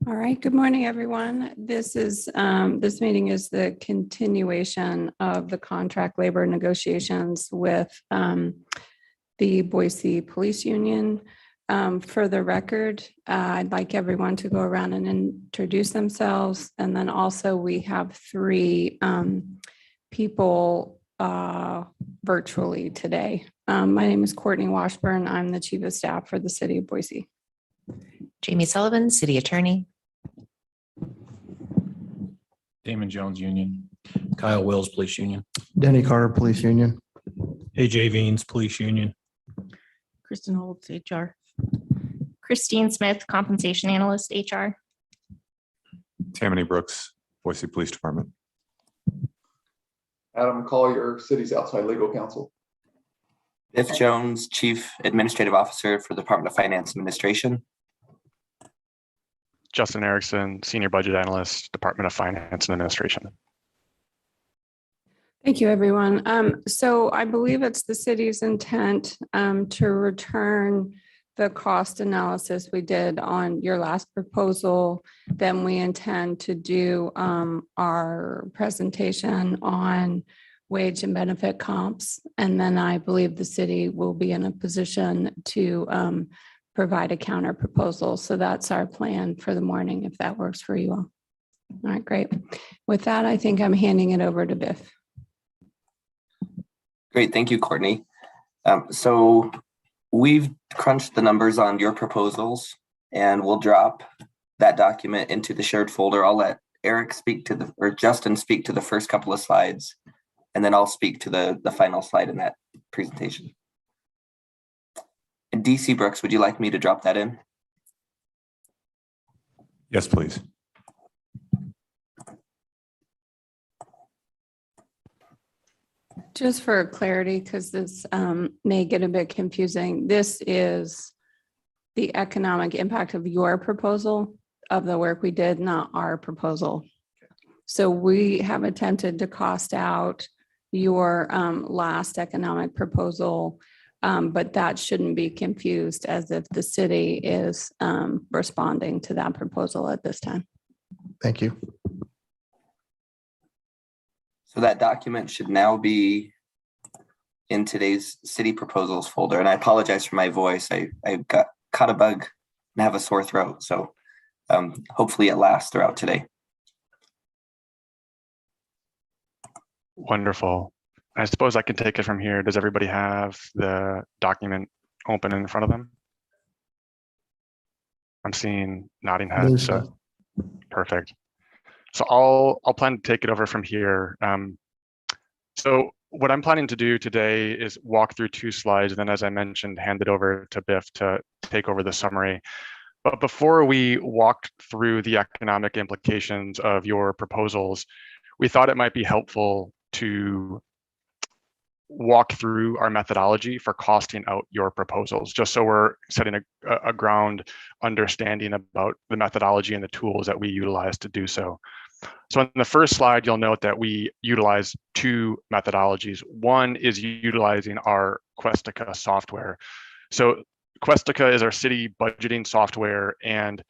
All right. Good morning, everyone. This meeting is the continuation of the contract labor negotiations with the Boise Police Union. For the record, I'd like everyone to go around and introduce themselves. And then also we have three people virtually today. My name is Courtney Washburn. I'm the Chief of Staff for the City of Boise. Jamie Sullivan, City Attorney. Damon Jones Union. Kyle Wills Police Union. Denny Carter Police Union. AJ Veens Police Union. Kristen Holtz, HR. Christine Smith, Compensation Analyst, HR. Tammany Brooks, Boise Police Department. Adam Collier, City's Outside Legal Counsel. Biff Jones, Chief Administrative Officer for the Department of Finance Administration. Justin Erickson, Senior Budget Analyst, Department of Finance and Administration. Thank you, everyone. So I believe it's the city's intent to return the cost analysis we did on your last proposal. Then we intend to do our presentation on wage and benefit comps. And then I believe the city will be in a position to provide a counter proposal. So that's our plan for the morning, if that works for you all. All right, great. With that, I think I'm handing it over to Biff. Great, thank you, Courtney. So we've crunched the numbers on your proposals and we'll drop that document into the shared folder. I'll let Eric speak to Justin speak to the first couple of slides, and then I'll speak to the final slide in that presentation. And DC Brooks, would you like me to drop that in? Yes, please. Just for clarity, because this may get a bit confusing, this is the economic impact of your proposal of the work we did, not our proposal. So we have attempted to cost out your last economic proposal, but that shouldn't be confused as if the city is responding to that proposal at this time. Thank you. So that document should now be in today's city proposals folder. And I apologize for my voice. I got caught a bug and have a sore throat. So hopefully it lasts throughout today. Wonderful. I suppose I can take it from here. Does everybody have the document open in front of them? I'm seeing nodding heads. So perfect. So I'll plan to take it over from here. So what I'm planning to do today is walk through two slides, and then, as I mentioned, hand it over to Biff to take over the summary. But before we walked through the economic implications of your proposals, we thought it might be helpful to walk through our methodology for costing out your proposals, just so we're setting a ground understanding about the methodology and the tools that we utilize to do so. So on the first slide, you'll note that we utilize two methodologies. One is utilizing our Questica software. So Questica is our city budgeting software, and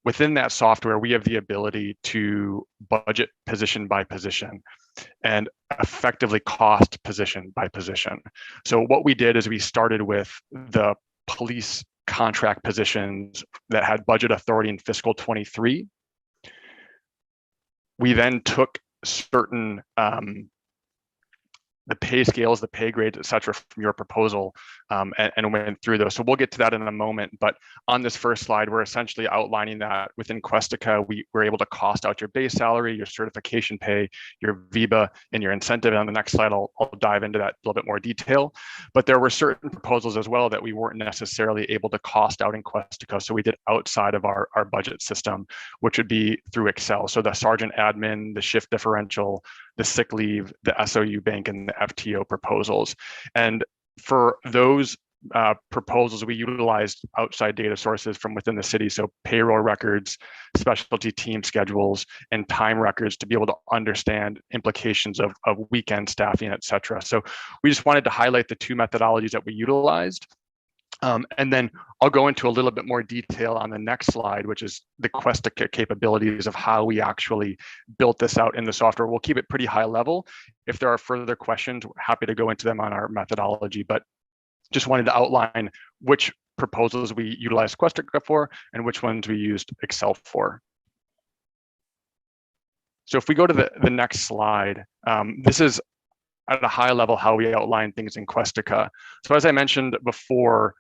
within that software, we have the ability to budget position by position and effectively cost position by position. So what we did is we started with the police contract positions that had budget authority in fiscal 23. We then took certain the pay scales, the pay grades, et cetera, from your proposal and went through those. So we'll get to that in a moment. But on this first slide, we're essentially outlining that within Questica, we were able to cost out your base salary, your certification pay, your VIBA, and your incentive. And on the next slide, I'll dive into that a little bit more detail. But there were certain proposals as well that we weren't necessarily able to cost out in Questica. So we did outside of our budget system, which would be through Excel. So the sergeant admin, the shift differential, the sick leave, the SOU bank, and the FTO proposals. And for those proposals, we utilized outside data sources from within the city. So payroll records, specialty team schedules, and time records to be able to understand implications of weekend staffing, et cetera. So we just wanted to highlight the two methodologies that we utilized. And then I'll go into a little bit more detail on the next slide, which is the Questica capabilities of how we actually built this out in the software. We'll keep it pretty high level. If there are further questions, we're happy to go into them on our methodology, but just wanted to outline which proposals we utilized Questica for and which ones we used Excel for. So if we go to the next slide, this is at a high level how we outline things in Questica. So as I mentioned before,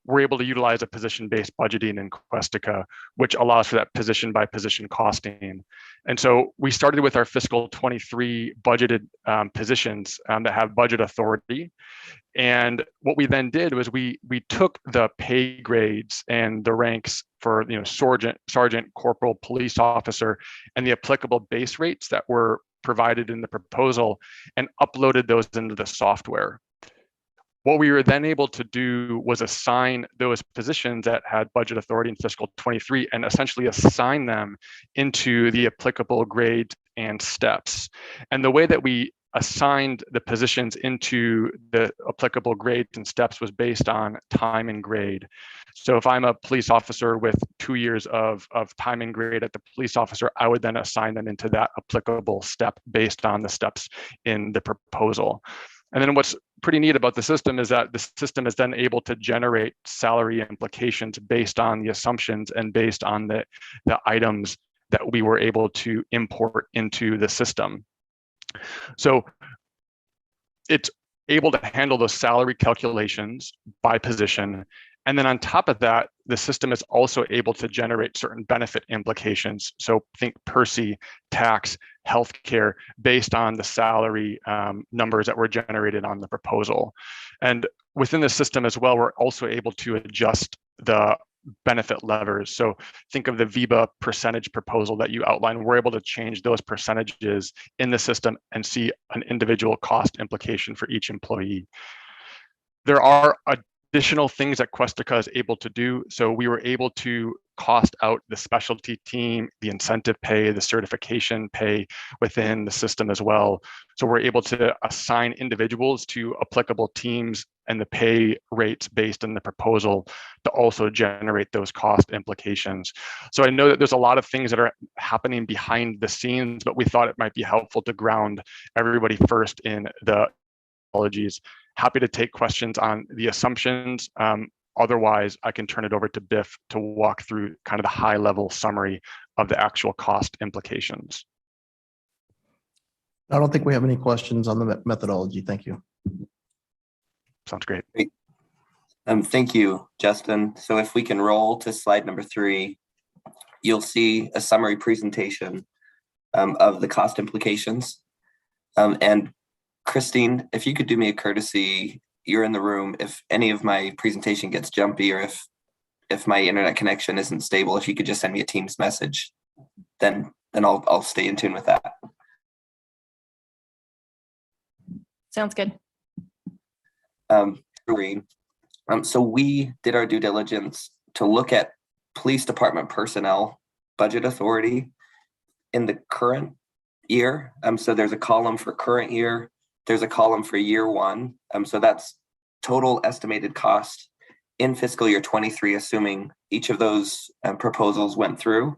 we're able to utilize a position-based budgeting in Questica, which allows for that position by position costing. And so we started with our fiscal 23 budgeted positions that have budget authority. And what we then did was we took the pay grades and the ranks for sergeant, corporal, police officer, and the applicable base rates that were provided in the proposal and uploaded those into the software. What we were then able to do was assign those positions that had budget authority in fiscal 23 and essentially assign them into the applicable grades and steps. And the way that we assigned the positions into the applicable grades and steps was based on time and grade. So if I'm a police officer with 2 years of time and grade at the police officer, I would then assign them into that applicable step based on the steps in the proposal. And then what's pretty neat about the system is that the system is then able to generate salary implications based on the assumptions and based on the items that we were able to import into the system. So it's able to handle those salary calculations by position. And then on top of that, the system is also able to generate certain benefit implications. So think PERSI, tax, healthcare, based on the salary numbers that were generated on the proposal. And within the system as well, we're also able to adjust the benefit levers. So think of the VIBA percentage proposal that you outlined. We're able to change those percentages in the system and see an individual cost implication for each employee. There are additional things that Questica is able to do. So we were able to cost out the specialty team, the incentive pay, the certification pay within the system as well. So we're able to assign individuals to applicable teams and the pay rates based on the proposal to also generate those cost implications. So I know that there's a lot of things that are happening behind the scenes, but we thought it might be helpful to ground everybody first in the methodologies. Happy to take questions on the assumptions. Otherwise, I can turn it over to Biff to walk through kind of the high level summary of the actual cost implications. I don't think we have any questions on the methodology. Thank you. Sounds great. Thank you, Justin. So if we can roll to slide number 3, you'll see a summary presentation of the cost implications. And Christine, if you could do me a courtesy, you're in the room. If any of my presentation gets jumpy or if my internet connection isn't stable, if you could just send me a Teams message, then I'll stay in tune with that. Sounds good. So we did our due diligence to look at police department personnel budget authority in the current year. So there's a column for current year. There's a column for year 1. So that's total estimated cost in fiscal year 23, assuming each of those proposals went through.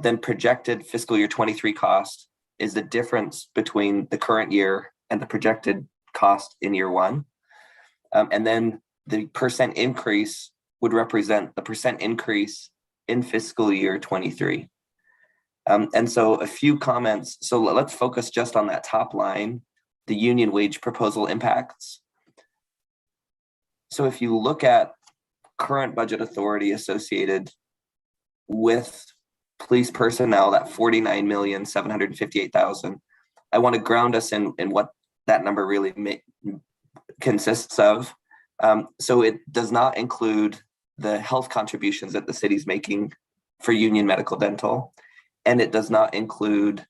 Then projected fiscal year 23 cost is the difference between the current year and the projected cost in year 1. And then the percent increase would represent the percent increase in fiscal year 23. And so a few comments. So let's focus just on that top line, the union wage proposal impacts. So if you look at current budget authority associated with police personnel, that 49,758,000, I want to ground us in what that number really consists of. So it does not include the health contributions that the city's making for union medical dental, and it does not include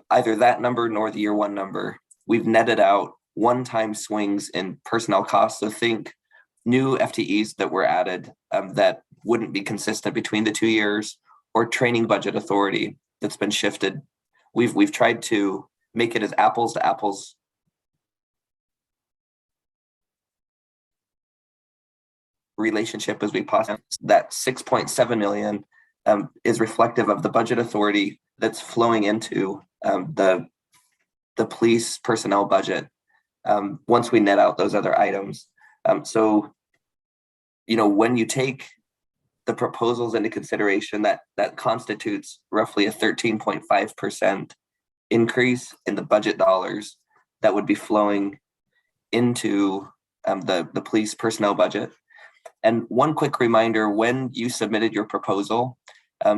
either that number nor the year 1 number. We've netted out one-time swings in personnel costs. So think new FTEs that were added that wouldn't be consistent between the 2 years, or training budget authority that's been shifted. We've tried to make it as apples to apples relationship as we possibly. That 6.7 million is reflective of the budget authority that's flowing into the police personnel budget once we net out those other items. So, when you take the proposals into consideration, that constitutes roughly a 13.5% increase in the budget dollars that would be flowing into the police personnel budget. And one quick reminder, when you submitted your proposal,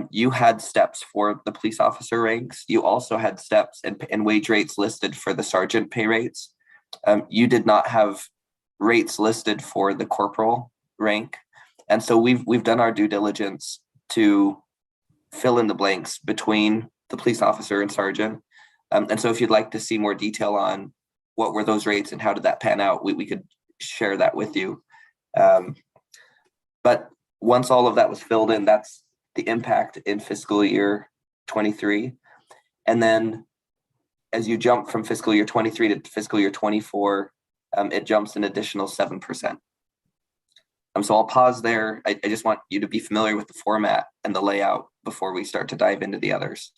you had steps for the police officer ranks. You also had steps and wage rates listed for the sergeant pay rates. You did not have rates listed for the corporal rank. And so we've done our due diligence to fill in the blanks between the police officer and sergeant. And so if you'd like to see more detail on what were those rates and how did that pan out, we could share that with you. But once all of that was filled in, that's the impact in fiscal year 23. And then as you jump from fiscal year 23 to fiscal year 24, it jumps an additional 7%. So I'll pause there. I just want you to be familiar with the format and the layout before we start to dive into the others.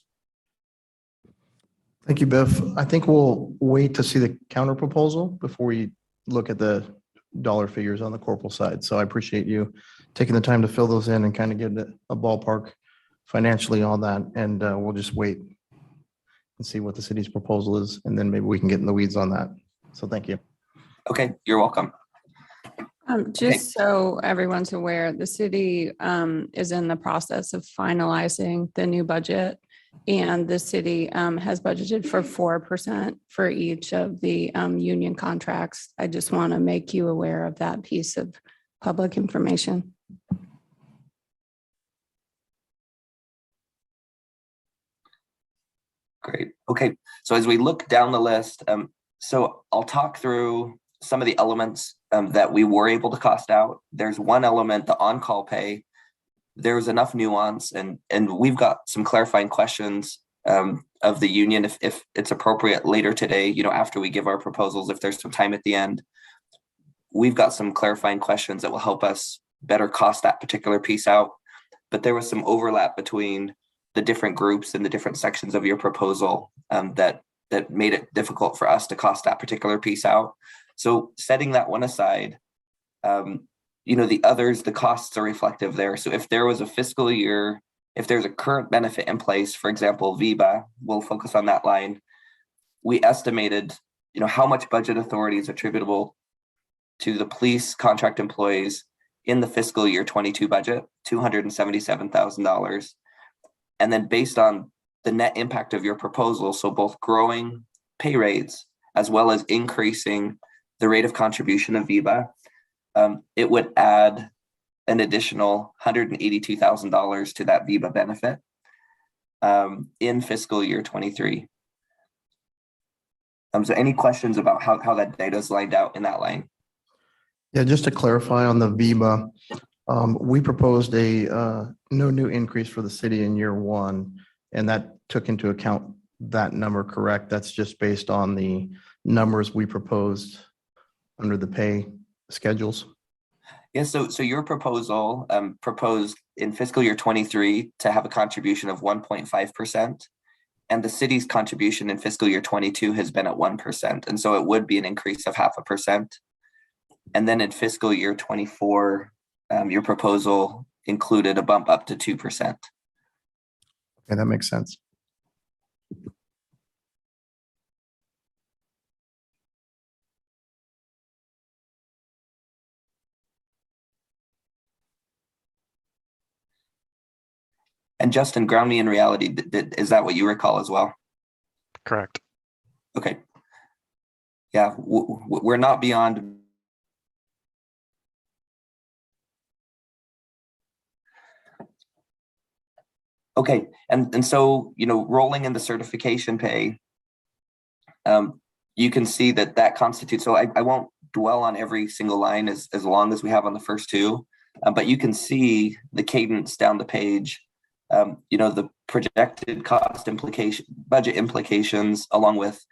Thank you, Biff. I think we'll wait to see the counter proposal before we look at the dollar figures on the corporal side. So I appreciate you taking the time to fill those in and kind of give a ballpark financially on that. And we'll just wait and see what the city's proposal is. And then maybe we can get in the weeds on that. So thank you. Okay, you're welcome. Just so everyone's aware, the city is in the process of finalizing the new budget, and the city has budgeted for 4% for each of the union contracts. I just want to make you aware of that piece of public information. Great. Okay, so as we look down the list, so I'll talk through some of the elements that we were able to cost out. There's one element, the on-call pay. There's enough nuance, and we've got some clarifying questions of the union if it's appropriate later today, after we give our proposals, if there's some time at the end. We've got some clarifying questions that will help us better cost that particular piece out. But there was some overlap between the different groups and the different sections of your proposal that made it difficult for us to cost that particular piece out. So setting that one aside, the others, the costs are reflective there. So if there was a fiscal year, if there's a current benefit in place, for example, VIBA, we'll focus on that line. We estimated, how much budget authority is attributable to the police contract employees in the fiscal year 22 budget, $277,000. And then based on the net impact of your proposal, so both growing pay rates as well as increasing the rate of contribution of VIBA, it would add an additional $182,000 to that VIBA benefit in fiscal year 23. So any questions about how that data is lined out in that line? Yeah, just to clarify on the VIBA, we proposed a no new increase for the city in year one, and that took into account that number, correct? That's just based on the numbers we proposed under the pay schedules. Yeah, so your proposal proposed in fiscal year 23 to have a contribution of 1.5%, and the city's contribution in fiscal year 22 has been at 1%, and so it would be an increase of 0.5%. And then in fiscal year 24, your proposal included a bump up to 2%. Okay, that makes sense. And Justin, ground me in reality. Is that what you recall as well? Correct. Okay. Yeah, we're not beyond. Okay, and so, rolling in the certification pay, you can see that constitutes, so I won't dwell on every single line as long as we have on the first two, but you can see the cadence down the page, the projected cost implication, budget implications, along with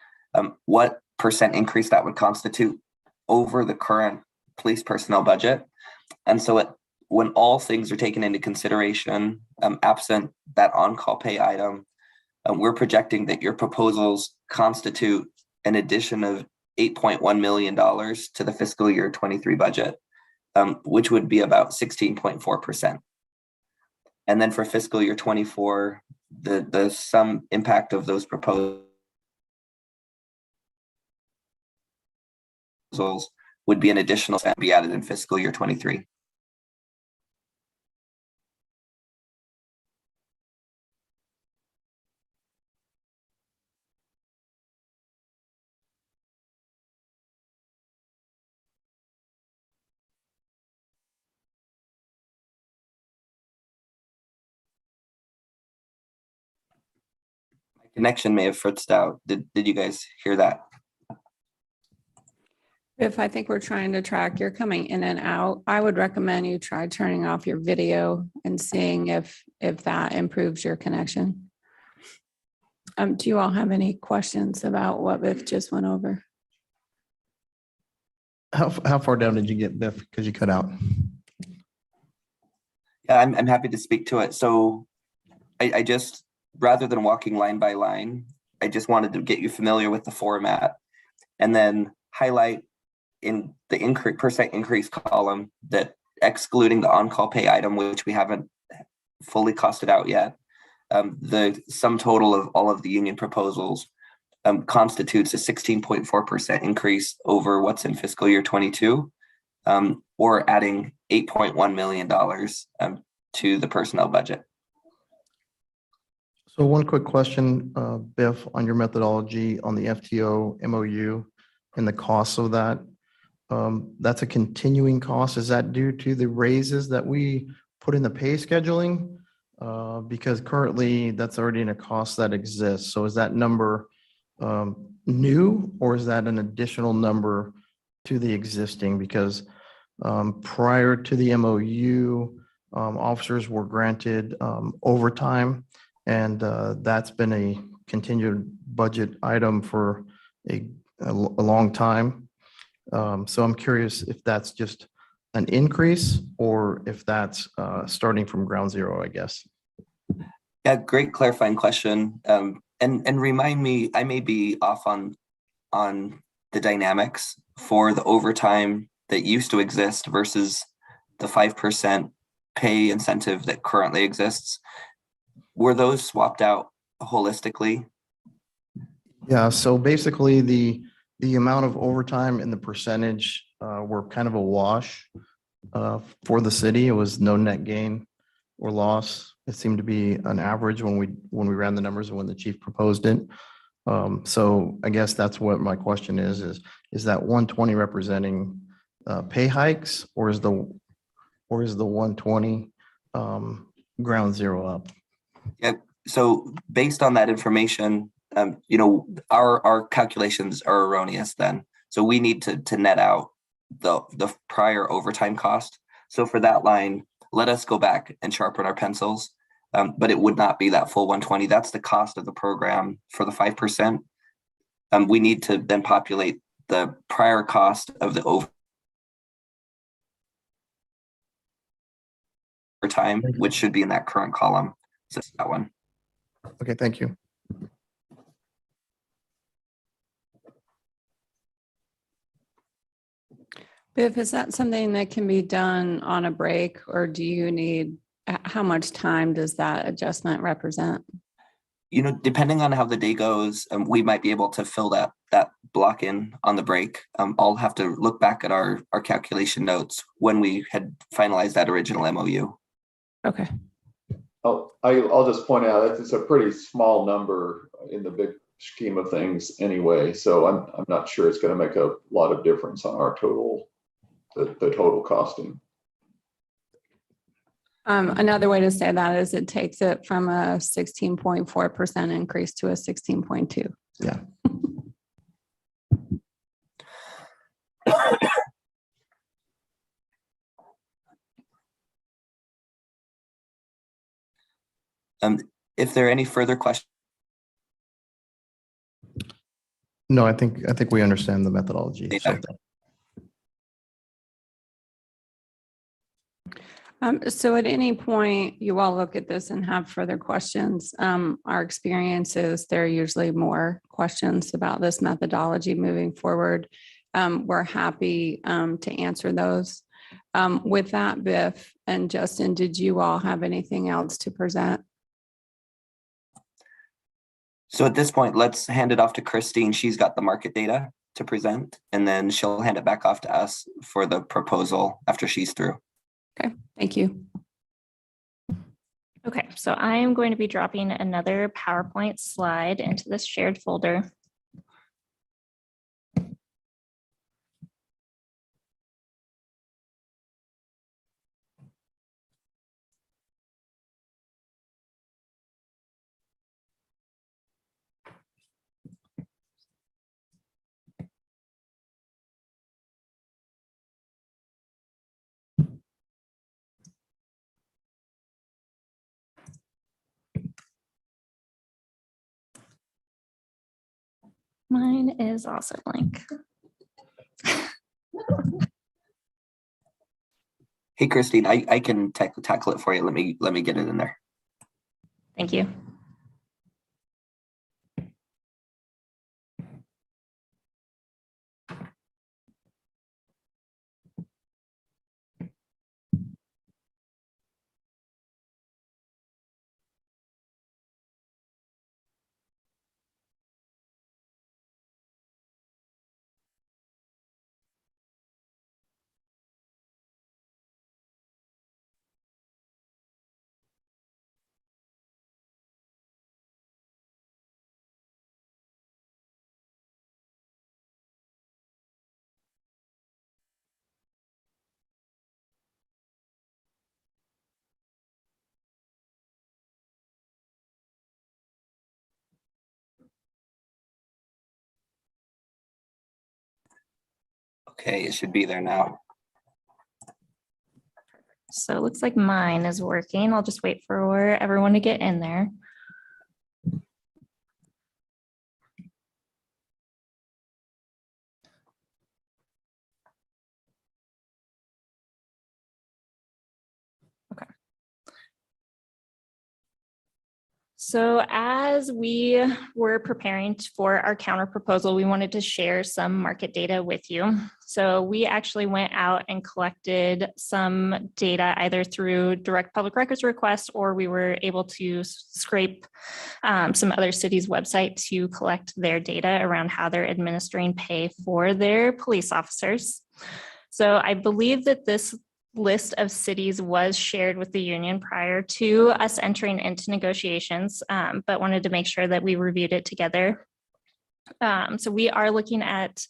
what % increase that would constitute over the current police personnel budget. And so when all things are taken into consideration, absent that on-call pay item, we're projecting that your proposals constitute an addition of $8.1 million to the fiscal year 23 budget, which would be about 16.4%. And then for fiscal year 24, the sum impact of those proposals would be an additional cent be added in fiscal year 23. My connection may have fritzed out. Did you guys hear that? If I think we're trying to track, you're coming in and out, I would recommend you try turning off your video and seeing if that improves your connection. Do you all have any questions about what Biff just went over? How far down did you get, Biff? Because you cut out. Yeah, I'm happy to speak to it. So I just, rather than walking line by line, I just wanted to get you familiar with the format and then highlight in the percent increase column that excluding the on-call pay item, which we haven't fully costed out yet, the sum total of all of the union proposals constitutes a 16.4% increase over what's in fiscal year 22, or adding $8.1 million to the personnel budget. So one quick question, Biff, on your methodology on the FTO MOU and the costs of that. That's a continuing cost. Is that due to the raises that we put in the pay scheduling? Because currently that's already in a cost that exists. So is that number new, or is that an additional number to the existing? Because prior to the MOU, officers were granted overtime, and that's been a continued budget item for a long time. So I'm curious if that's just an increase or if that's starting from ground zero, I guess. Yeah, great clarifying question. And remind me, I may be off on the dynamics for the overtime that used to exist versus the 5% pay incentive that currently exists. Were those swapped out holistically? Yeah, so basically the amount of overtime and the percentage were kind of a wash for the city. It was no net gain or loss. It seemed to be an average when we ran the numbers and when the chief proposed it. So I guess that's what my question is that 120 representing pay hikes, or is the 120 ground zero up? Yeah, so based on that information, our calculations are erroneous then. So we need to net out the prior overtime cost. So for that line, let us go back and sharpen our pencils, but it would not be that full 120. That's the cost of the program for the 5%. We need to then populate the prior cost of the overtime, which should be in that current column. So that's that one. Okay, thank you. Biff, is that something that can be done on a break, or do you need, how much time does that adjustment represent? Depending on how the day goes, we might be able to fill that block in on the break. I'll have to look back at our calculation notes when we had finalized that original MOU. Okay. I'll just point out that it's a pretty small number in the big scheme of things anyway. So I'm not sure it's going to make a lot of difference on our the total costing. Another way to say that is it takes it from a 16.4% increase to a 16.2. Yeah. If there are any further questions. No, I think we understand the methodology. So So at any point you all look at this and have further questions, our experience is there are usually more questions about this methodology moving forward. We're happy to answer those. With that, Biff and Justin, did you all have anything else to present? So at this point, let's hand it off to Christine. She's got the market data to present, and then she'll hand it back off to us for the proposal after she's through. Okay, thank you. Okay, so I am going to be dropping another PowerPoint slide into this shared folder. Mine is also blank. Hey, Christine, I can tackle it for you. Let me get it in there. Thank you. Okay, it should be there now. So it looks like mine is working. I'll just wait for everyone to get in there. So as we were preparing for our counter proposal, we wanted to share some market data with you. So we actually went out and collected some data either through direct public records requests, or we were able to scrape some other cities' website to collect their data around how they're administering pay for their police officers. So I believe that this list of cities was shared with the union prior to us entering into negotiations, but wanted to make sure that we reviewed it together. So we are looking at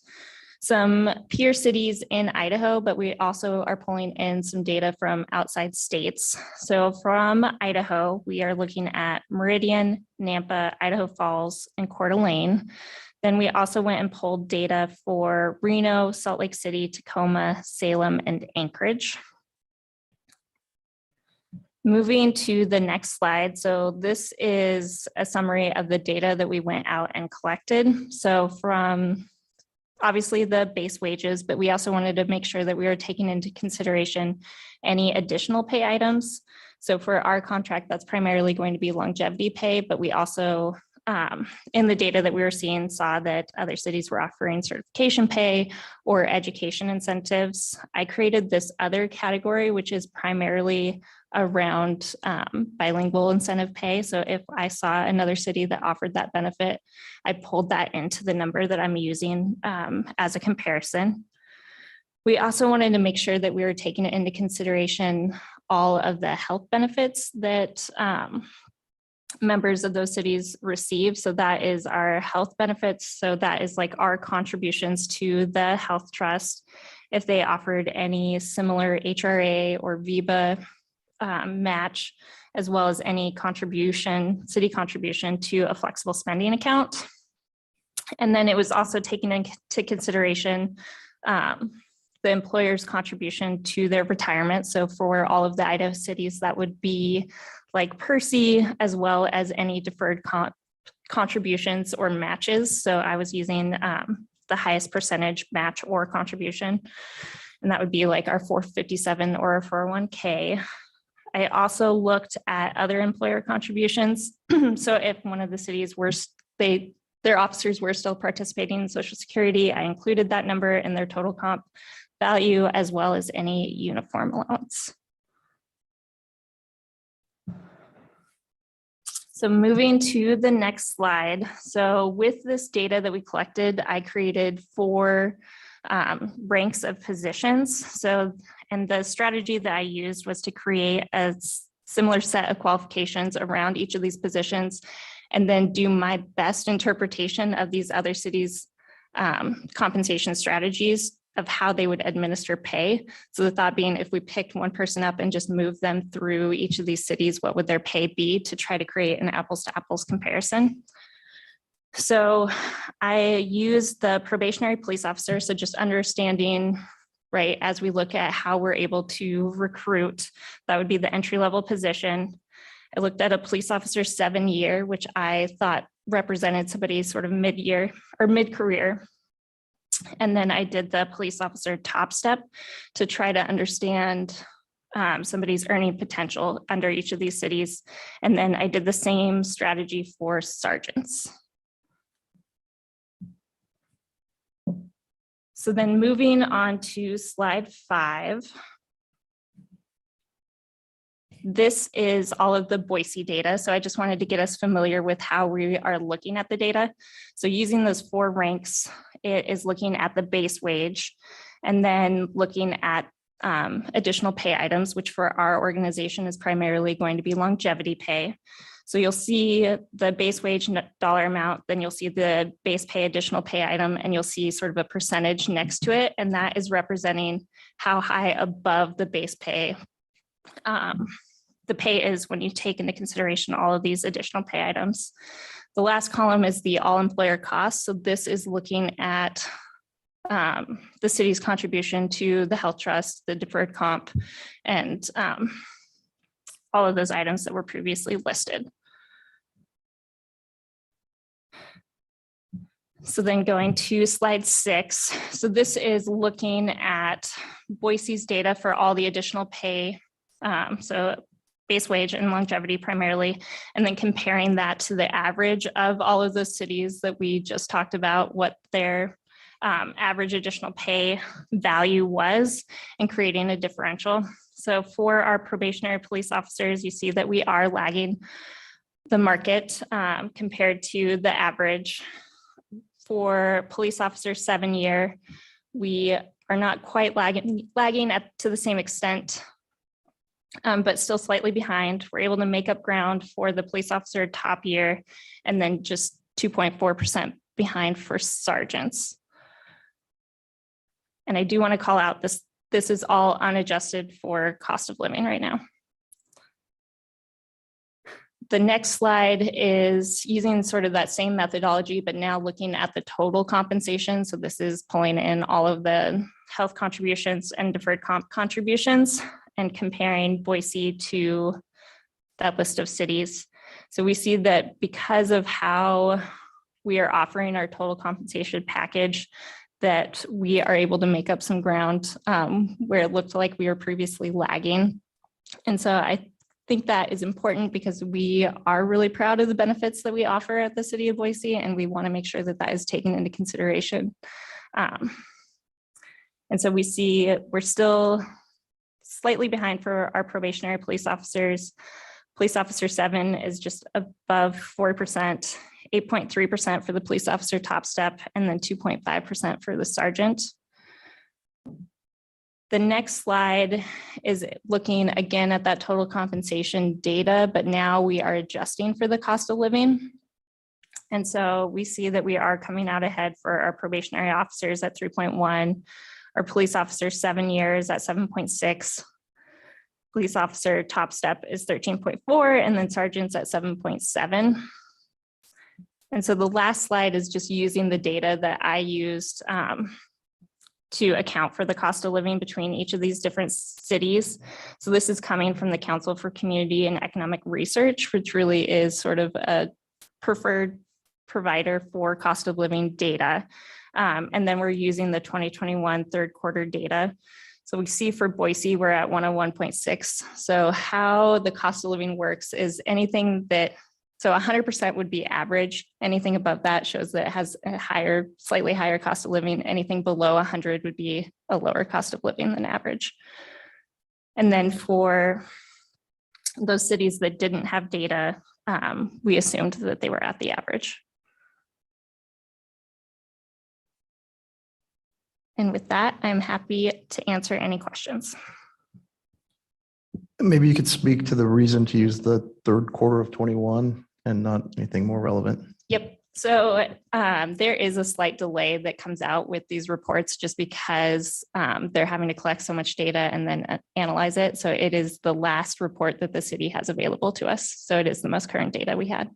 some peer cities in Idaho, but we also are pulling in some data from outside states. So from Idaho, we are looking at Meridian, Nampa, Idaho Falls, and Coeur d'Alene. Then we also went and pulled data for Reno, Salt Lake City, Tacoma, Salem, and Anchorage. Moving to the next slide. So this is a summary of the data that we went out and collected. So from obviously the base wages, but we also wanted to make sure that we were taking into consideration any additional pay items. So for our contract, that's primarily going to be longevity pay, but we also in the data that we were seeing saw that other cities were offering certification pay or education incentives. I created this other category, which is primarily around bilingual incentive pay. So if I saw another city that offered that benefit, I pulled that into the number that I'm using as a comparison. We also wanted to make sure that we were taking into consideration all of the health benefits that members of those cities receive. So that is our health benefits. So that is like our contributions to the health trust. If they offered any similar HRA or VIBA match, as well as any contribution, city contribution to a flexible spending account. And then it was also taken into consideration the employer's contribution to their retirement. So for all of the Idaho cities, that would be like Percy, as well as any deferred contributions or matches. So I was using the highest percentage match or contribution. And that would be like our 457 or our 401k. I also looked at other employer contributions. So if one of the cities were, their officers were still participating in Social Security, I included that number in their total comp value as well as any uniform allowance. So moving to the next slide. So with this data that we collected, I created 4 ranks of positions. So, and the strategy that I used was to create a similar set of qualifications around each of these positions, and then do my best interpretation of these other cities' compensation strategies of how they would administer pay. So the thought being, if we picked one person up and just moved them through each of these cities, what would their pay be, to try to create an apples to apples comparison. So I used the probationary police officer. So just understanding, right, as we look at how we're able to recruit, that would be the entry level position. I looked at a police officer 7-year, which I thought represented somebody sort of mid-year or mid-career. And then I did the police officer top step to try to understand somebody's earning potential under each of these cities. And then I did the same strategy for sergeants. So then moving on to slide 5. This is all of the Boise data. So I just wanted to get us familiar with how we are looking at the data. So using those 4 ranks, it is looking at the base wage and then looking at additional pay items, which for our organization is primarily going to be longevity pay. So you'll see the base wage dollar amount, then you'll see the base pay additional pay item, and you'll see sort of a percentage next to it. And that is representing how high above the base pay the pay is when you take into consideration all of these additional pay items. The last column is the all employer costs. So this is looking at the city's contribution to the health trust, the deferred comp, and all of those items that were previously listed. So then going to slide 6. So this is looking at Boise's data for all the additional pay. So base wage and longevity primarily, and then comparing that to the average of all of those cities that we just talked about, what their average additional pay value was, and creating a differential. So for our probationary police officers, you see that we are lagging the market compared to the average. For police officer 7-year, we are not quite lagging to the same extent, but still slightly behind. We're able to make up ground for the police officer top year, and then just 2.4% behind for sergeants. And I do want to call out this is all unadjusted for cost of living right now. The next slide is using sort of that same methodology, but now looking at the total compensation. So this is pulling in all of the health contributions and deferred comp contributions and comparing Boise to that list of cities. So we see that because of how we are offering our total compensation package, that we are able to make up some ground where it looked like we were previously lagging. And so I think that is important because we are really proud of the benefits that we offer at the city of Boise, and we want to make sure that that is taken into consideration. And so we see we're still slightly behind for our probationary police officers. Police officer 7 is just above 4%, 8.3% for the police officer top step, and then 2.5% for the sergeant. The next slide is looking again at that total compensation data, but now we are adjusting for the cost of living. And so we see that we are coming out ahead for our probationary officers at 3.1, our police officer 7 years at 7.6, police officer top step is 13.4, and then sergeants at 7.7. And so the last slide is just using the data that I used to account for the cost of living between each of these different cities. So this is coming from the Council for Community and Economic Research, which really is sort of a preferred provider for cost of living data. And then we're using the 2021 third quarter data. So we see for Boise, we're at 101.6. So how the cost of living works is anything that, so 100% would be average. Anything above that shows that it has a higher, slightly higher cost of living. Anything below 100 would be a lower cost of living than average. And then for those cities that didn't have data, we assumed that they were at the average. And with that, I'm happy to answer any questions. Maybe you could speak to the reason to use the third quarter of 21 and not anything more relevant. Yep. So there is a slight delay that comes out with these reports just because they're having to collect so much data and then analyze it. So it is the last report that the city has available to us. So it is the most current data we had.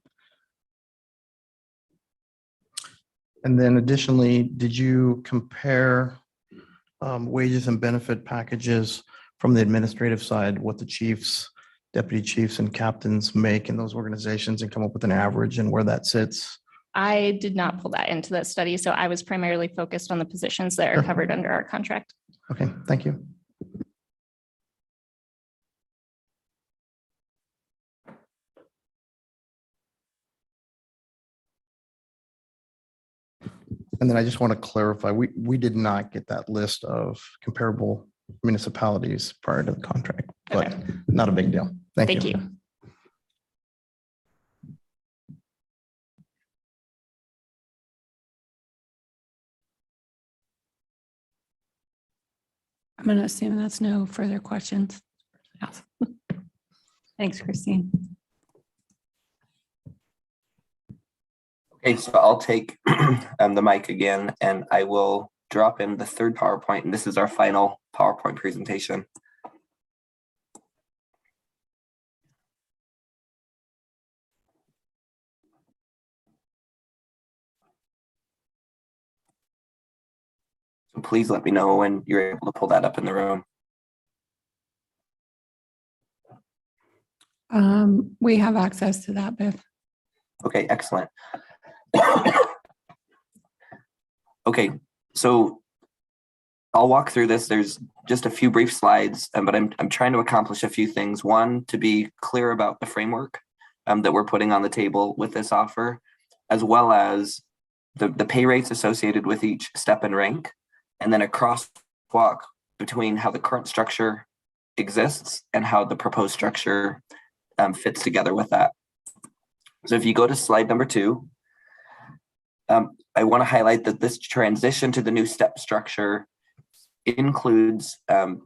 And then additionally, did you compare wages and benefit packages from the administrative side, what the chiefs, deputy chiefs, and captains make in those organizations and come up with an average and where that sits? I did not pull that into that study, so I was primarily focused on the positions that are Sure. covered under our contract. Okay, thank you. And then I just want to clarify, we did not get that list of comparable municipalities prior to the contract, but Okay. not a big deal. Thank Thank you. you. I'm going to assume that's no further questions. Thanks, Christine. Okay, so I'll take the mic again and I will drop in the third PowerPoint, and this is our final PowerPoint presentation. So please let me know when you're able to pull that up in the room. We have access to that, Biff. Okay, excellent. Okay, so I'll walk through this. There's just a few brief slides, but I'm trying to accomplish a few things. One, to be clear about the framework that we're putting on the table with this offer, as well as the pay rates associated with each step and rank, and then a crosswalk between how the current structure exists and how the proposed structure fits together with that. So if you go to slide number 2, I want to highlight that this transition to the new step structure includes, and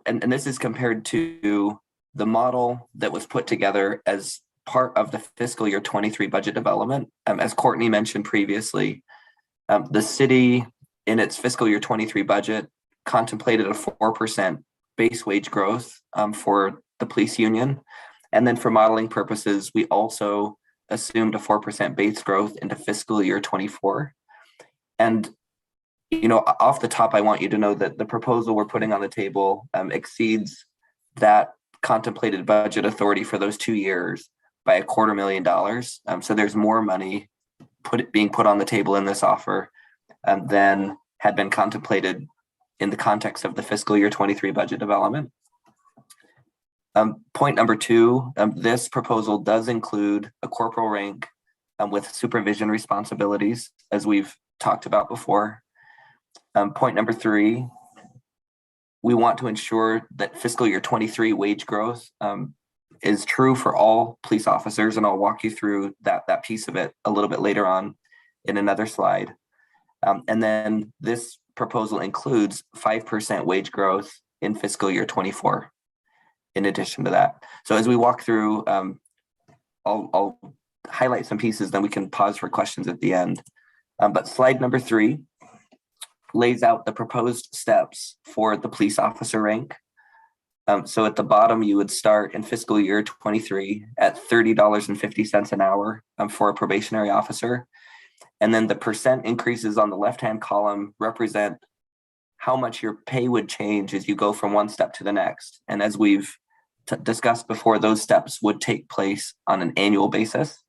this is compared to the model that was put together as part of the fiscal year 23 budget development. As Courtney mentioned previously, the city in its fiscal year 23 budget contemplated a 4% base wage growth for the police union. And then for modeling purposes, we also assumed a 4% base growth into fiscal year 24. And, off the top, I want you to know that the proposal we're putting on the table exceeds that contemplated budget authority for those 2 years by $250,000. So there's more money being put on the table in this offer than had been contemplated in the context of the fiscal year 23 budget development. Point number 2, this proposal does include a corporal rank with supervision responsibilities, as we've talked about before. Point number 3, we want to ensure that fiscal year 23 wage growth is true for all police officers, and I'll walk you through that piece of it a little bit later on in another slide. And then this proposal includes 5% wage growth in fiscal year 24. In addition to that. So as we walk through, I'll highlight some pieces, then we can pause for questions at the end. But slide number 3 lays out the proposed steps for the police officer rank. So at the bottom, you would start in fiscal year 23 at $30.50 an hour for a probationary officer. And then the percent increases on the left-hand column represent how much your pay would change as you go from one step to the next. And as we've discussed before, those steps would take place on an annual basis.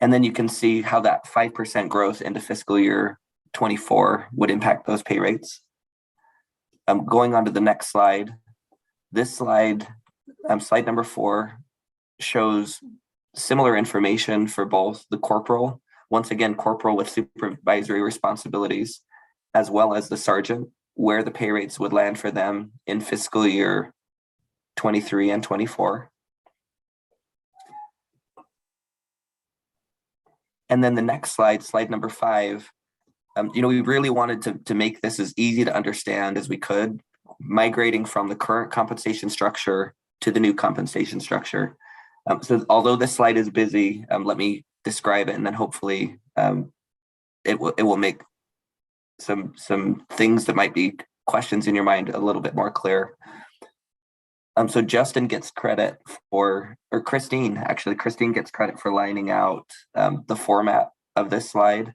And then you can see how that 5% growth into fiscal year 24 would impact those pay rates. Going on to the next slide. This slide, slide number 4, shows similar information for both the corporal, once again, corporal with supervisory responsibilities, as well as the sergeant, where the pay rates would land for them in fiscal year 23 and 24. And then the next slide, slide number 5, we really wanted to make this as easy to understand as we could, migrating from the current compensation structure to the new compensation structure. So although this slide is busy, let me describe it, and then hopefully it will make some things that might be questions in your mind a little bit more clear. So Justin gets credit for, or Christine gets credit for lining out the format of this slide.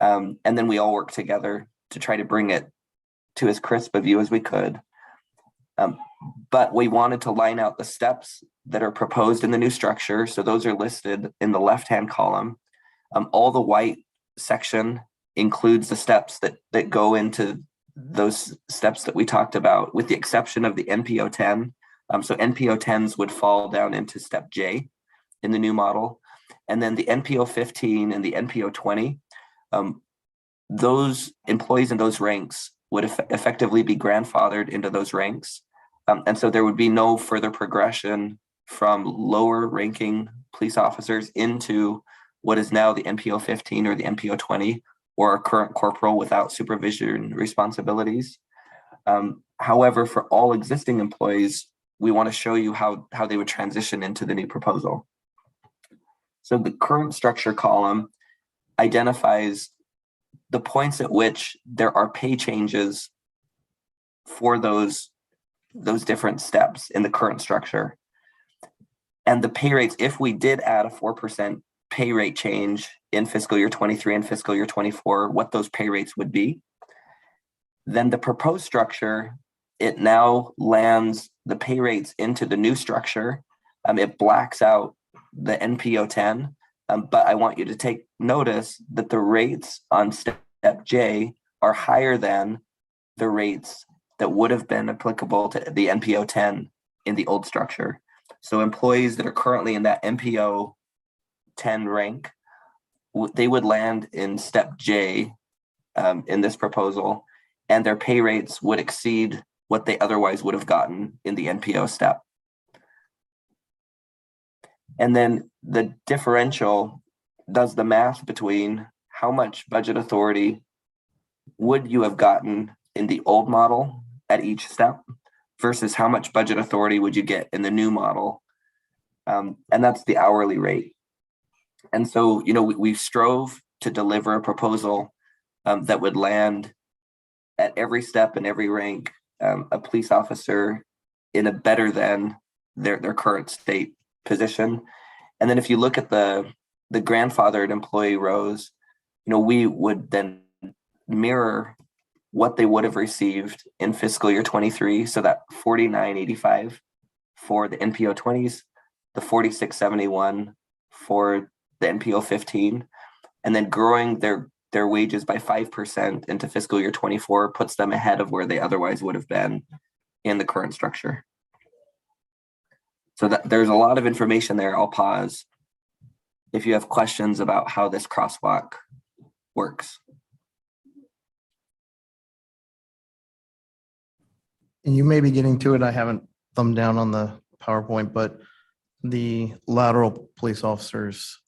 And then we all work together to try to bring it to as crisp a view as we could. But we wanted to line out the steps that are proposed in the new structure. So those are listed in the left-hand column. All the white section includes the steps that go into those steps that we talked about, with the exception of the NPO 10. So NPO 10s would fall down into step J in the new model. And then the NPO 15 and the NPO 20, those employees in those ranks would effectively be grandfathered into those ranks. And so there would be no further progression from lower ranking police officers into what is now the NPO 15 or the NPO 20, or a current corporal without supervision responsibilities. However, for all existing employees, we want to show you how they would transition into the new proposal. So the current structure column identifies the points at which there are pay changes for those different steps in the current structure. And the pay rates, if we did add a 4% pay rate change in fiscal year 23 and fiscal year 24, what those pay rates would be. Then the proposed structure, it now lands the pay rates into the new structure. It blacks out the NPO 10, but I want you to take notice that the rates on step J are higher than the rates that would have been applicable to the NPO 10 in the old structure. So employees that are currently in that NPO 10 rank, they would land in step J in this proposal, and their pay rates would exceed what they otherwise would have gotten in the NPO step. And then the differential does the math between how much budget authority would you have gotten in the old model at each step versus how much budget authority would you get in the new model. And that's the hourly rate. And so, we strove to deliver a proposal that would land at every step in every rank, a police officer in a better than their current state position. And then if you look at the grandfathered employee rows, we would then mirror what they would have received in fiscal year 23. So that 49.85 for the NPO 20s, the 46.71 for the NPO 15, and then growing their wages by 5% into fiscal year 24 puts them ahead of where they otherwise would have been in the current structure. So there's a lot of information there. I'll pause if you have questions about how this crosswalk works. And you may be getting to it. I haven't thumbed down on the PowerPoint, but the lateral police officers,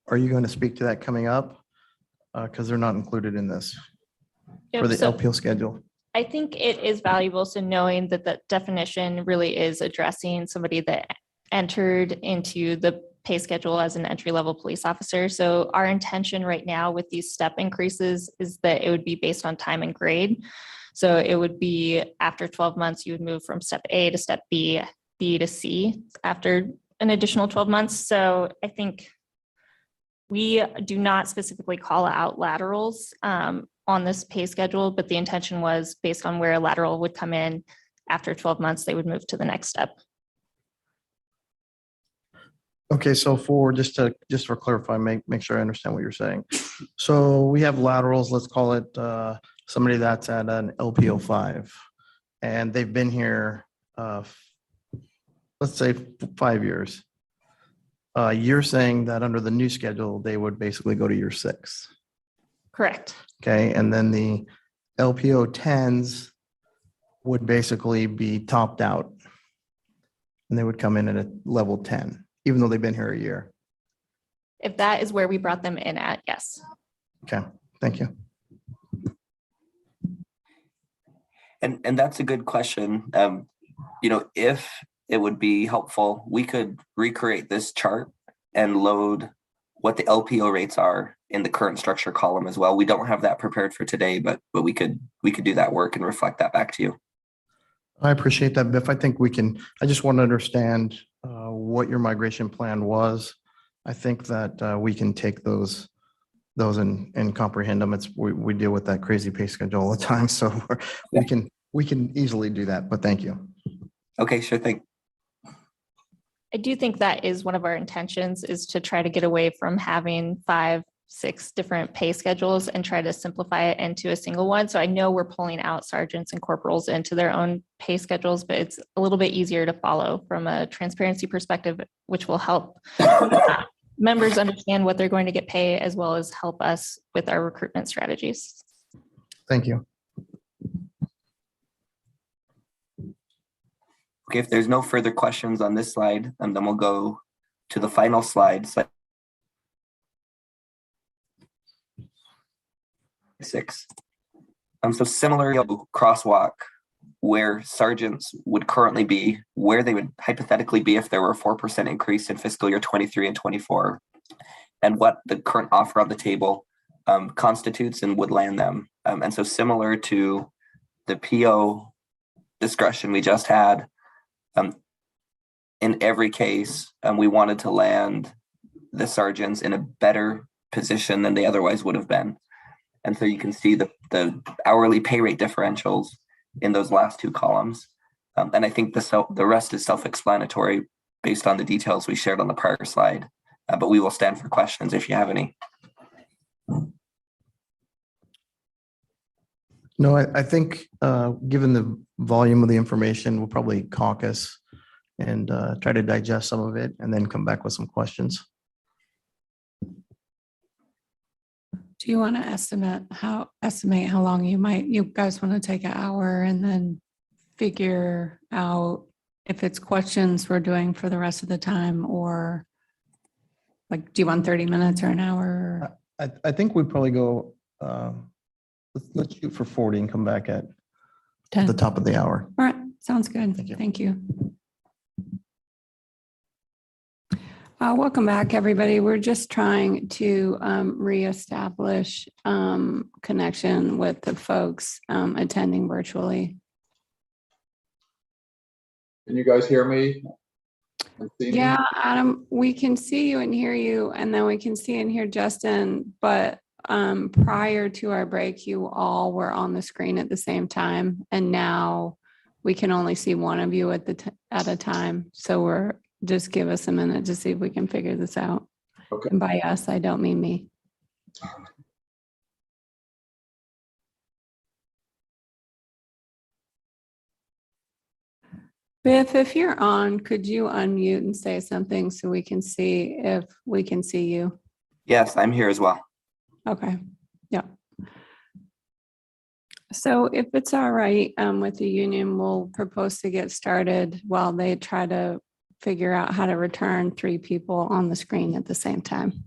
are you going to speak to that coming up? Because they're not included in this for the So LPO schedule. I think it is valuable. So knowing that the definition really is addressing somebody that entered into the pay schedule as an entry-level police officer. So our intention right now with these step increases is that it would be based on time and grade. So it would be after 12 months, you would move from step A to step B, B to C after an additional 12 months. So I think we do not specifically call out laterals on this pay schedule, but the intention was based on where a lateral would come in after 12 months, they would move to the next step. Okay, so just for clarify, make sure I understand what you're saying. So we have laterals, let's call it somebody that's at an LPO 5 and they've been here, let's say 5 years. You're saying that under the new schedule, they would basically go to year 6. Correct. Okay, and then the LPO 10s would basically be topped out. And they would come in at a level 10, even though they've been here a year. If that is where we brought them in at, yes. Okay, thank you. And that's a good question. If it would be helpful, we could recreate this chart and load what the LPO rates are in the current structure column as well. We don't have that prepared for today, but we could do that work and reflect that back to you. I appreciate that, Biff. I think we can, I just want to understand what your migration plan was. I think that we can take those and comprehend them. We deal with that crazy pay schedule all the time. So we can easily do that, but thank you. Okay, sure thing. I do think that is one of our intentions, is to try to get away from having 5, 6 different pay schedules and try to simplify it into a single one. So I know we're pulling out sergeants and corporals into their own pay schedules, but it's a little bit easier to follow from a transparency perspective, which will help members understand what they're going to get paid, as well as help us with our recruitment strategies. Thank you. Okay, if there's no further questions on this slide, then we'll go to the final slide, slide 6. So similar crosswalk where sergeants would currently be, where they would hypothetically be if there were a 4% increase in fiscal year 23 and 24, and what the current offer on the table constitutes and would land them. And so similar to the PO discussion we just had, in every case, we wanted to land the sergeants in a better position than they otherwise would have been. And so you can see the hourly pay rate differentials in those last 2 columns. And I think the rest is self-explanatory based on the details we shared on the prior slide. But we will stand for questions if you have any. No, I think given the volume of the information, we'll probably caucus and try to digest some of it and then come back with some questions. Do you want to estimate how long you guys want to take an hour and then figure out if it's questions we're doing for the rest of the time, or like, do you want 30 minutes or an hour? I think we probably go, let's shoot for 40 and come back at 10. the top of the hour. All right, sounds good. Thank you. Thank you. Welcome back, everybody. We're just trying to reestablish connection with the folks attending virtually. Can you guys hear me? And see me? Yeah, Adam, we can see you and hear you, and then we can see and hear Justin, but prior to our break, you all were on the screen at the same time, and now we can only see one of you at a time. So just give us a minute to see if we can figure this out. Okay. And by us, I don't mean me. Biff, if you're on, could you unmute and say something so we can see if we can see you? Yes, I'm here as well. Okay, yeah. So if it's all right with the union, we'll propose to get started while they try to figure out how to return 3 people on the screen at the same time.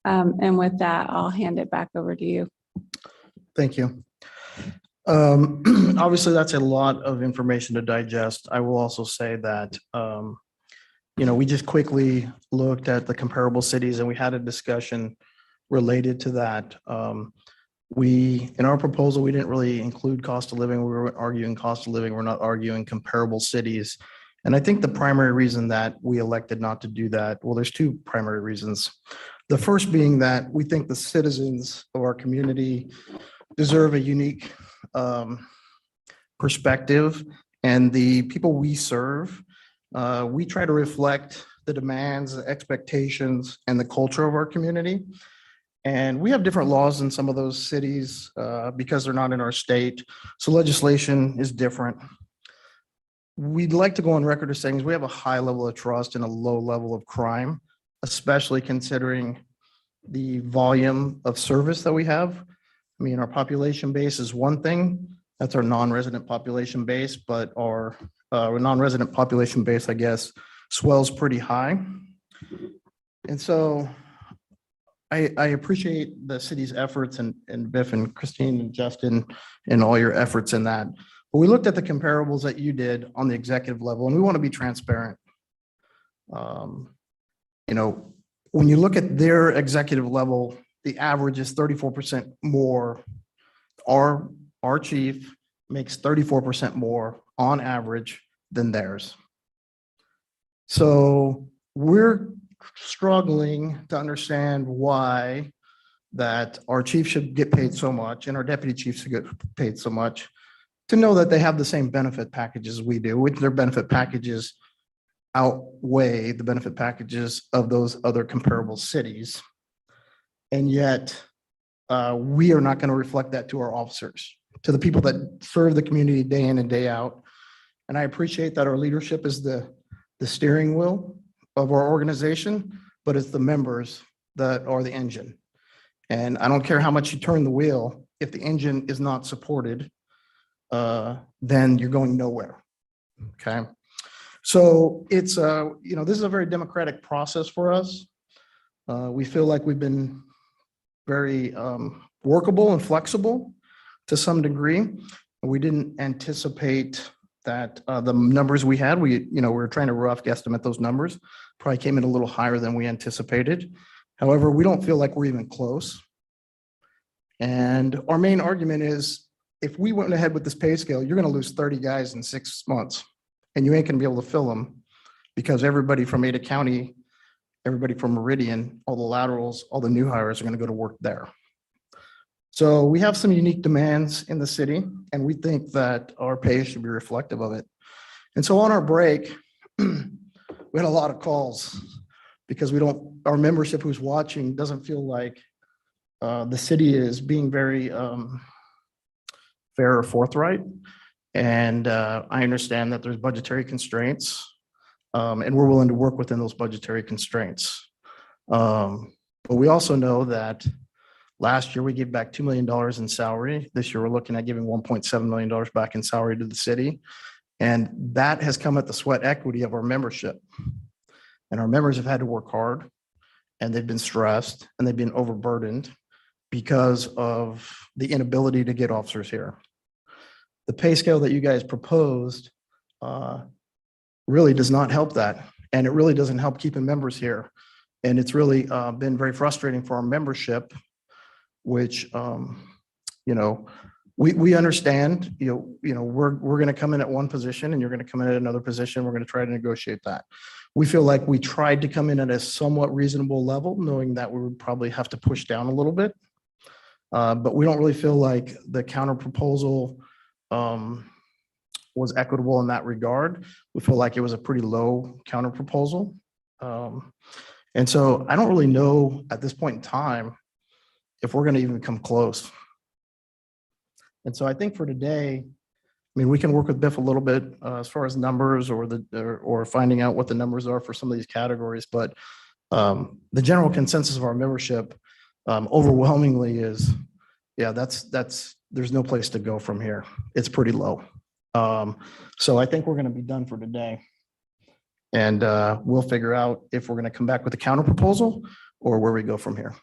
And with that, I'll hand it back over to you. Thank you. Obviously, that's a lot of information to digest. I will also say that, we just quickly looked at the comparable cities and we had a discussion related to that. In our proposal, we didn't really include cost of living. We were arguing cost of living. We're not arguing comparable cities. And I think the primary reason that we elected not to do that, well, there's 2 primary reasons. The first being that we think the citizens of our community deserve a unique perspective, and the people we serve, we try to reflect the demands, the expectations, and the culture of our community. And we have different laws in some of those cities because they're not in our state. So legislation is different. We'd like to go on record as saying we have a high level of trust and a low level of crime, especially considering the volume of service that we have. I mean, our population base is one thing. That's our non-resident population base, but our non-resident population base, I guess, swells pretty high. And so I appreciate the city's efforts and Biff and Christine and Justin and all your efforts in that. But we looked at the comparables that you did on the executive level, and we want to be transparent. You know, when you look at their executive level, the average is 34% more. Our chief makes 34% more on average than theirs. So we're struggling to understand why that our chief should get paid so much and our deputy chief should get paid so much, to know that they have the same benefit packages we do, which their benefit packages outweigh the benefit packages of those other comparable cities. And yet we are not going to reflect that to our officers, to the people that serve the community day in and day out. And I appreciate that our leadership is the steering wheel of our organization, but it's the members that are the engine. And I don't care how much you turn the wheel, if the engine is not supported, then you're going nowhere. Okay. So it's, you know, this is a very democratic process for us. We feel like we've been very workable and flexible to some degree. We didn't anticipate that the numbers we had, we were trying to rough guesstimate those numbers, probably came in a little higher than we anticipated. However, we don't feel like we're even close. And our main argument is, if we went ahead with this pay scale, you're going to lose 30 guys in 6 months, and you ain't going to be able to fill them because everybody from Ada County, everybody from Meridian, all the laterals, all the new hires are going to go to work there. So we have some unique demands in the city, and we think that our pay should be reflective of it. And so on our break, we had a lot of calls because our membership who's watching doesn't feel like the city is being very fair or forthright. And I understand that there's budgetary constraints, and we're willing to work within those budgetary constraints. But we also know that last year we gave back $2 million in salary. This year we're looking at giving $1.7 million back in salary to the city. And that has come at the sweat equity of our membership. And our members have had to work hard, and they've been stressed, and they've been overburdened because of the inability to get officers here. The pay scale that you guys proposed really does not help that. And it really doesn't help keeping members here. And it's really been very frustrating for our membership, which, we understand, we're going to come in at one position and you're going to come in at another position. We're going to try to negotiate that. We feel like we tried to come in at a somewhat reasonable level, knowing that we would probably have to push down a little bit. But we don't really feel like the counter proposal was equitable in that regard. We feel like it was a pretty low counter proposal. And so I don't really know at this point in time if we're going to even come close. And so I think for today, I mean, we can work with Biff a little bit as far as numbers or finding out what the numbers are for some of these categories. But the general consensus of our membership overwhelmingly is, yeah, there's no place to go from here. It's pretty low. So I think we're going to be done for today. And we'll figure out if we're going to come back with a counter proposal or where we go from here.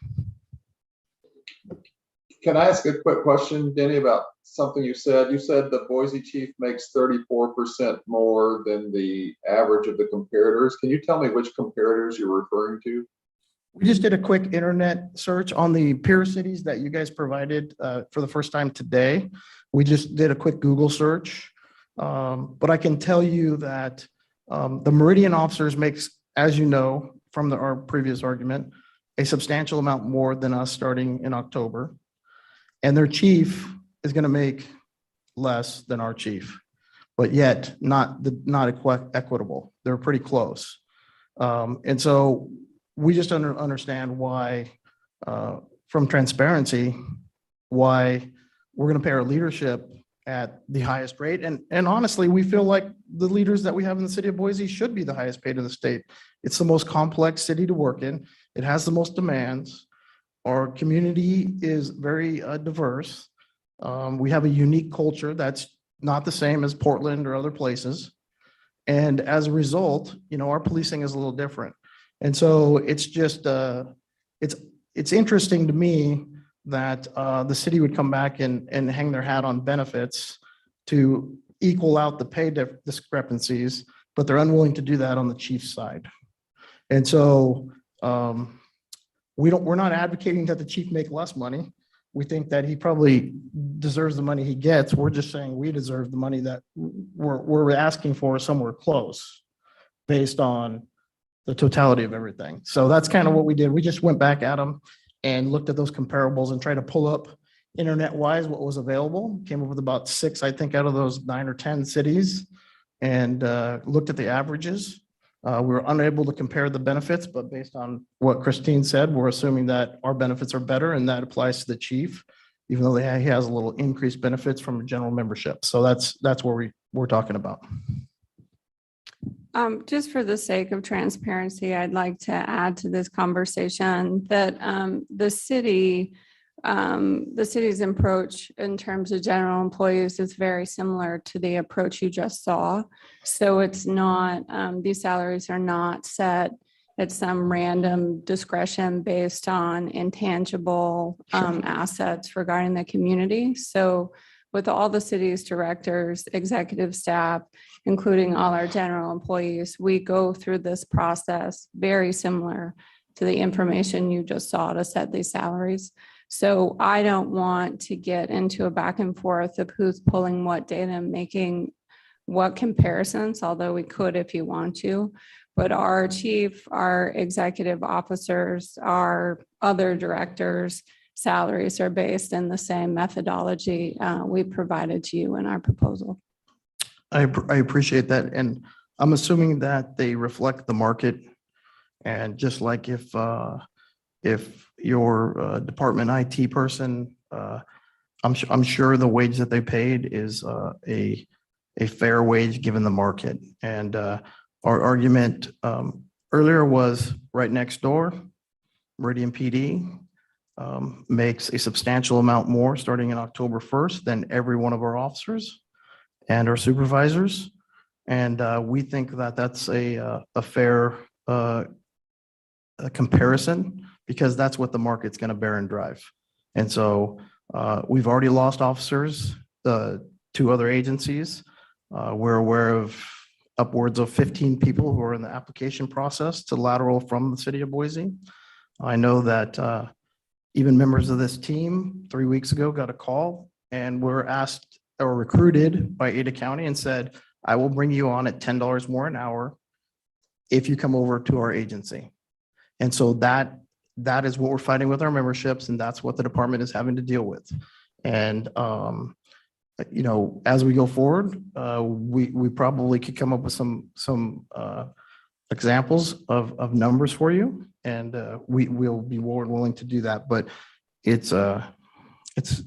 Can I ask a quick question, Denny, about something you said? You said the Boise chief makes 34% more than the average of the comparators. Can you tell me which comparators you're referring to? We just did a quick internet search on the peer cities that you guys provided for the first time today. We just did a quick Google search. But I can tell you that the Meridian officers makes, as you know, from our previous argument, a substantial amount more than us starting in October. And their chief is going to make less than our chief, but yet not equitable. They're pretty close. And so we just understand why, from transparency why we're going to pay our leadership at the highest rate. And honestly, we feel like the leaders that we have in the city of Boise should be the highest paid in the state. It's the most complex city to work in. It has the most demands. Our community is very diverse. We have a unique culture that's not the same as Portland or other places. And as a result, our policing is a little different. And so it's just, it's interesting to me that the city would come back and hang their hat on benefits to equal out the pay discrepancies, but they're unwilling to do that on the chief's side. And so we're not advocating that the chief make less money. We think that he probably deserves the money he gets. We're just saying we deserve the money that we're asking for somewhere close based on the totality of everything. So that's kind of what we did. We just went back at them and looked at those comparables and tried to pull up internet-wise what was available. Came up with about 6, I think, out of those 9 or 10 cities, and looked at the averages. We were unable to compare the benefits, but based on what Christine said, we're assuming that our benefits are better, and that applies to the chief, even though he has a little increased benefits from general membership. So that's where we're talking about. Just for the sake of transparency, I'd like to add to this conversation that the city's approach in terms of general employees is very similar to the approach you just saw. So it's not, these salaries are not set at some random discretion based on intangible assets regarding the community. So with all the city's directors, executive staff, including all our general employees, we go through this process very similar to the information you just saw to set these salaries. So I don't want to get into a back and forth of who's pulling what data and making what comparisons, although we could if you want to. But our chief, our executive officers, our other directors' salaries are based in the same methodology we provided to you in our proposal. I appreciate that. And I'm assuming that they reflect the market. And just like if your department IT person, I'm sure the wage that they paid is a fair wage given the market. And our argument earlier was right next door, Meridian PD makes a substantial amount more starting in October 1st than every one of our officers and our supervisors. And we think that that's a fair comparison, because that's what the market's going to bear and drive. And so we've already lost officers to other agencies. We're aware of upwards of 15 people who are in the application process to lateral from the city of Boise. I know that even members of this team 3 weeks ago got a call and were asked or recruited by Ada County and said, I will bring you on at $10 more an hour if you come over to our agency. And so that is what we're fighting with our memberships, and that's what the department is having to deal with. And as we go forward, we probably could come up with some examples of numbers for you, and we'll be more willing to do that. But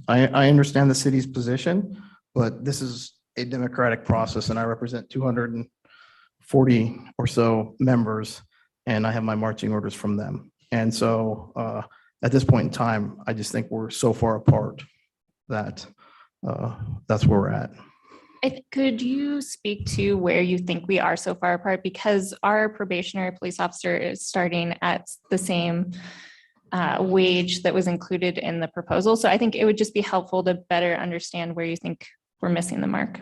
I understand the city's position, but this is a democratic process, and I represent 240 or so members, and I have my marching orders from them. And so at this point in time, I just think we're so far apart that that's where we're at. Could you speak to where you think we are so far apart? Because our probationary police officer is starting at the same wage that was included in the proposal. So I think it would just be helpful to better understand where you think we're missing the mark.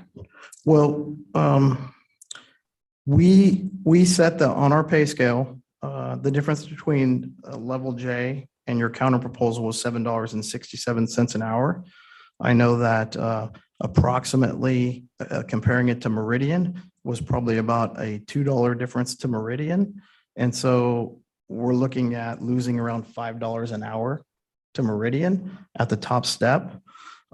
Well, we set on our pay scale, the difference between level J and your counter proposal was $7.67 an hour. I know that approximately comparing it to Meridian was probably about a $2 difference to Meridian. And so we're looking at losing around $5 an hour to Meridian at the top step.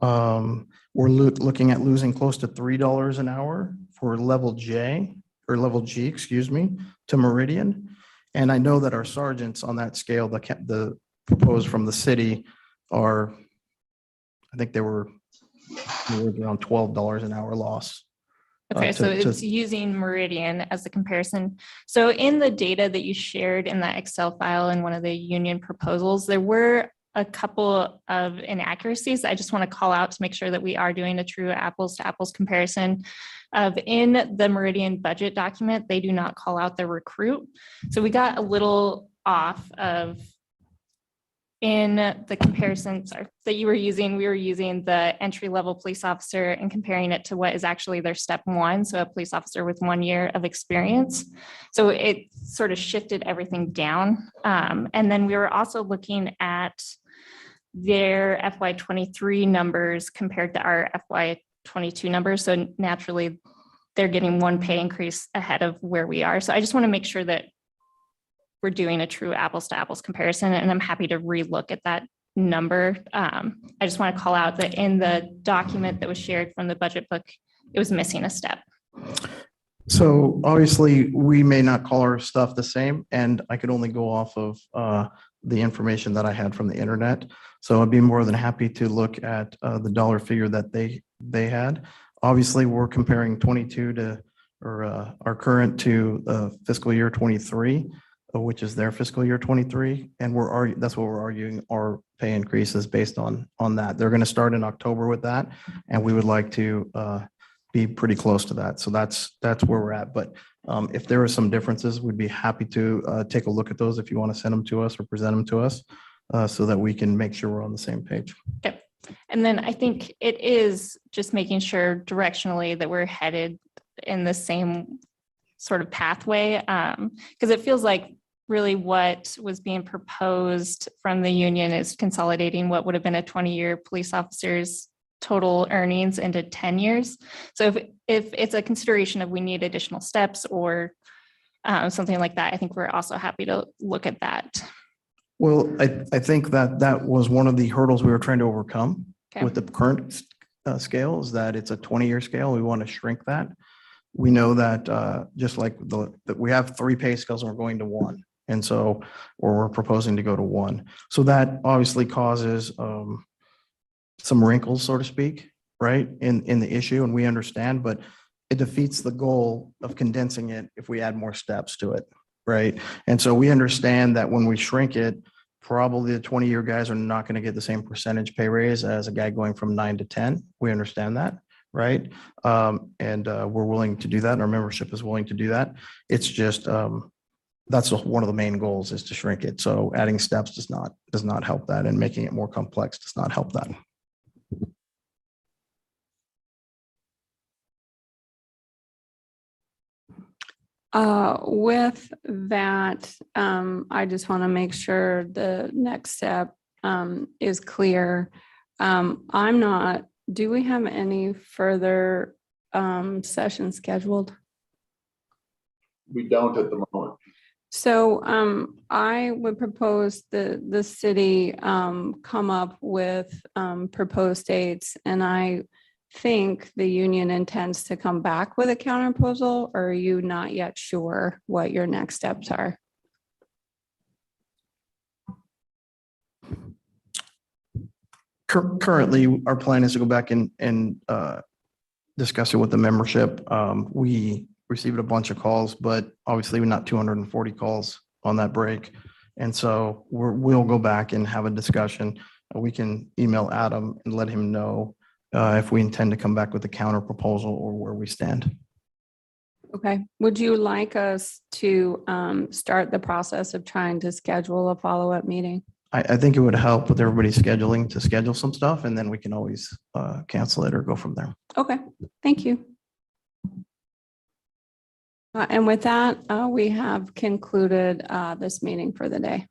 We're looking at losing close to $3 an hour for level J or level G, excuse me, to Meridian. And I know that our sergeants on that scale, the proposed from the city, are, I think they were around $12 an hour loss. Okay, so to- it's using Meridian as the comparison. So in the data that you shared in that Excel file in one of the union proposals, there were a couple of inaccuracies I just want to call out to make sure that we are doing a true apples to apples comparison. In the Meridian budget document, they do not call out the recruit. So we got a little off of in the comparisons that you were using, we were using the entry-level police officer and comparing it to what is actually their step one. So a police officer with 1 year of experience. So it sort of shifted everything down. And then we were also looking at their FY23 numbers compared to our FY22 numbers. So naturally, they're getting 1 pay increase ahead of where we are. So I just want to make sure that we're doing a true apples to apples comparison, and I'm happy to relook at that number. I just want to call out that in the document that was shared from the budget book, it was missing a step. So obviously, we may not call our stuff the same, and I could only go off of the information that I had from the internet. So I'd be more than happy to look at the dollar figure that they had. Obviously, we're comparing 22 to, or our current to fiscal year 23, which is their fiscal year 23. And that's what we're arguing, our pay increases based on that. They're going to start in October with that. And we would like to be pretty close to that. So that's where we're at. But if there are some differences, we'd be happy to take a look at those if you want to send them to us or present them to us so that we can make sure we're on the same page. Okay. And then I think it is just making sure directionally that we're headed in the same sort of pathway. Because it feels like really what was being proposed from the union is consolidating what would have been a 20-year police officer's total earnings into 10 years. So if it's a consideration of we need additional steps or something like that, I think we're also happy to look at that. Well, I think that was one of the hurdles we were trying to overcome with the current scale, is that it's a 20-year scale. We want to shrink that. We know that just like that we have 3 pay scales and we're going to 1. And so, or we're proposing to go to 1. So that obviously causes some wrinkles, so to speak, right, in the issue. And we understand, but it defeats the goal of condensing it if we add more steps to it, right? And so we understand that when we shrink it, probably the 20-year guys are not going to get the same percentage pay raise as a guy going from 9 to 10. We understand that, right? And we're willing to do that. And our membership is willing to do that. It's just, that's one of the main goals, is to shrink it. So adding steps does not help that, and making it more complex does not help that. With that, I just want to make sure the next step is clear. Do we have any further sessions scheduled? We don't at the moment. So I would propose the city come up with proposed dates, and I think the union intends to come back with a counterproposal, or are you not yet sure what your next steps are? Currently, our plan is to go back and discuss it with the membership. We received a bunch of calls, but obviously not 240 calls on that break. And so we'll go back and have a discussion. We can email Adam and let him know if we intend to come back with a counter proposal or where we stand. Okay. Would you like us to start the process of trying to schedule a follow-up meeting? I think it would help with everybody scheduling to schedule some stuff, and then we can always cancel it or go from there. Okay. Thank you. And with that, we have concluded this meeting for the day.